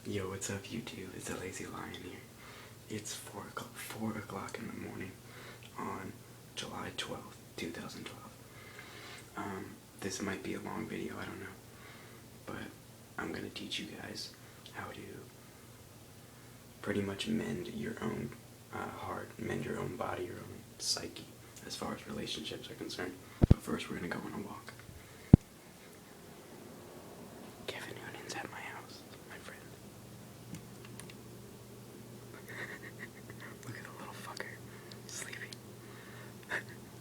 Yo, what's up YouTube? It's a Lazy Lion here. It's 4 o'clock in the morning on July 12th, 2012. This might be a long video, I don't know. But I'm gonna teach you guys how to pretty much mend your own heart, mend your own body, your own psyche, as far as relationships are concerned. But first we're gonna go on a walk. At my house, my friend. Look at the little fucker, sleeping.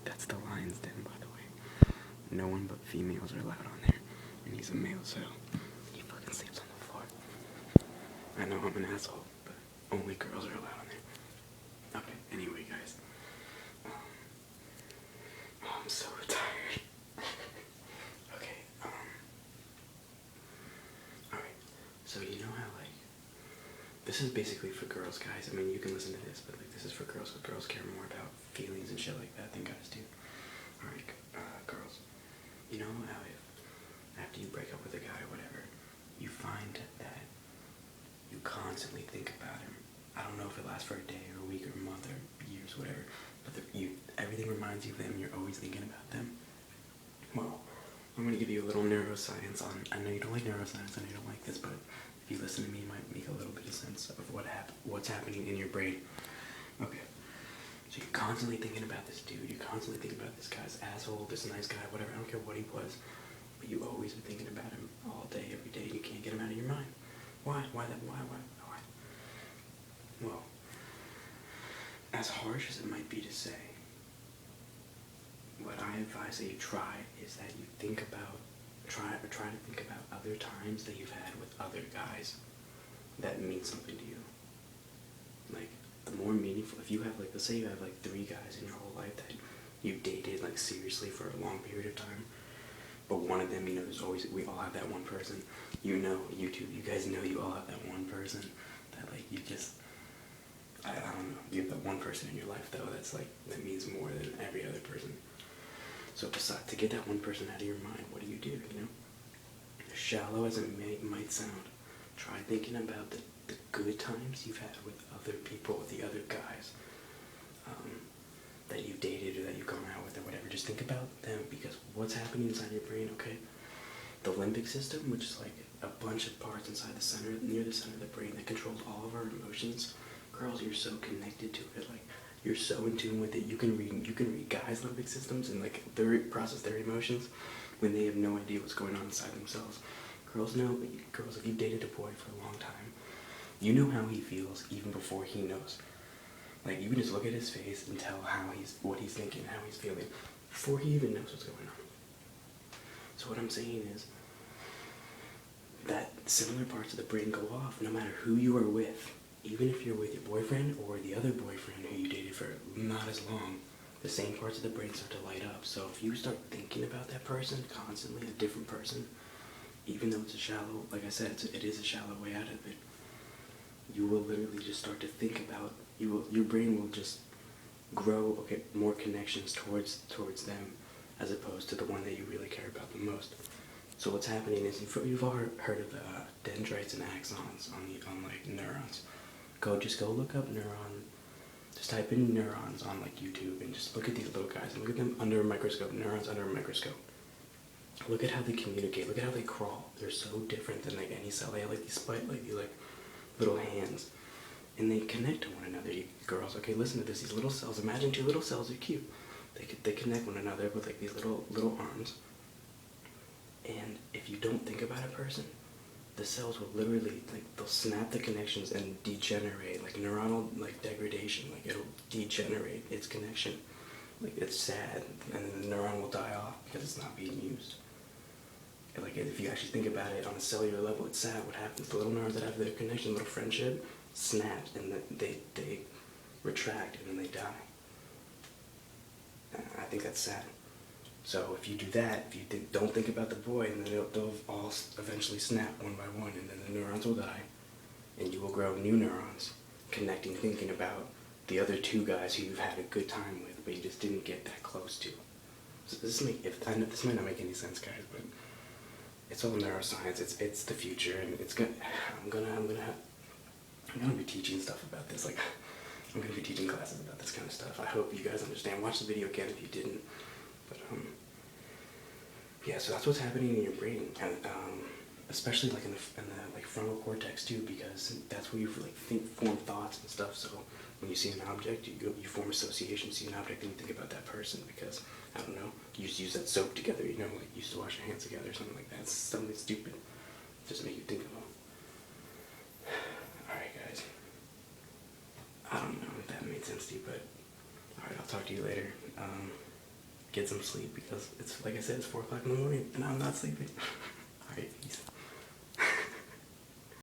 That's the lion's den, by the way. No one but females are allowed on there, and he's a male, so he fucking sleeps on the floor. I know I'm an asshole, but only girls are allowed on there. Okay, anyway, guys. I'm so tired. So you know how, like, this is basically for girls, guys. I mean, you can listen to this, but, like, this is for girls, because girls care more about feelings and shit like that than guys do. Alright, girls. You know how if, after you break up with a guy or whatever, you find that you constantly think about him. I don't know if it lasts for a day or a week or a month or years, whatever, but everything reminds you of them, you're always thinking about them. Well, I'm going to give you a little neuroscience on, I know you don't like neuroscience, I know you don't like this, but if you listen to me, it might make a little bit of sense of what's happening in your brain. Okay, so you're constantly thinking about this dude, you're constantly thinking about this guy's asshole, this nice guy, whatever, I don't care what he was, but you always are thinking about him all day, every day, and you can't get him out of your mind. Why? Why? Well, as harsh as it might be to say, what I advise that you try is that you try to think about other times that you've had with other guys that mean something to you. Like, the more meaningful, if you have, like, let's say you have, like, 3 guys in your whole life that you dated, like, seriously for a long period of time, but one of them, you know, we all have that one person, you know, you guys know you all have that one person that, like, you just, I don't know, you have that one person in your life, though, that means more than every other person. So to get that one person out of your mind, what do, you know? As shallow as it might sound, try thinking about the good times you've had with other people, with the other guys that you've dated or that you've gone out with or whatever. Just think about them, because what's happening inside your brain, okay? The limbic system, which is like a bunch of parts inside the center, near the center of the brain that controls all of our emotions. Girls, you're so connected to it, like, you're so in tune with it. You can read guys' limbic systems and, like, process their emotions when they have no idea what's going on inside themselves. Girls know. Girls, if you've dated a boy for a long time, you know how he feels even before he knows. Like, you can just look at his face and tell what he's thinking, how he's feeling, before he even knows what's going on. So what I'm saying is that similar parts of the brain go off no matter who you are with. Even if you're with your boyfriend or the other boyfriend who you dated for not as long, the same parts of the brain start to light up. So if you start thinking about that person constantly, a different person, even though it's a shallow, like I said, it is a shallow way out of it, you will literally just start to think about, your brain will just grow, more connections towards them, as opposed to the one that you really care about the most. So what's happening is, you've all heard of the dendrites and axons on like neurons. Just go look up just type in neurons on, like, YouTube, and just look at these little guys and look at them under a microscope, neurons under a microscope. Look at how they communicate, look at how they crawl. They're so different than, like, any cell. They have, like, these little hands, and they connect to one another. You girls, okay, listen to this. These little cells, imagine 2 little cells are cute. They connect one another with, like, these little arms. And if you don't think about a person, the cells will literally, like, they'll snap the connections and degenerate, like neuronal, like, degradation, like, it'll degenerate its connection. Like, it's sad, and then the neuron will die off because it's not being used. And, like, if you actually think about it on a cellular level, it's sad what happens. The little neurons that have their connection, little friendship, snaps, and they retract, and then they die. I think that's sad. So if you do that, if you don't think about the boy, and then they'll all eventually snap one by one, and then the neurons will die, and you will grow new neurons, thinking about the other 2 guys who you've had a good time with, but you just didn't get that close to. So this might not make any sense, guys, but It's all neuroscience. It's the future, and it's good. I'm gonna be teaching stuff about this. Like, I'm gonna be teaching classes about this kind of stuff. I hope you guys understand. Watch the video again if you didn't. But yeah. So that's what's happening in your brain, and especially like in the like frontal cortex too, because that's where you like form thoughts and stuff. So when you see an object, you form association. See an object, and you think about that person because I don't know. You just use that soap together. You know, like you used to wash your hands together or something like that. It's something stupid. Just make you think of them. All right, guys. I don't know if that made sense to you, but all right, I'll talk to you later. Get some sleep because it's like I said, it's 4 o'clock in the morning and I'm not sleeping. All right, peace.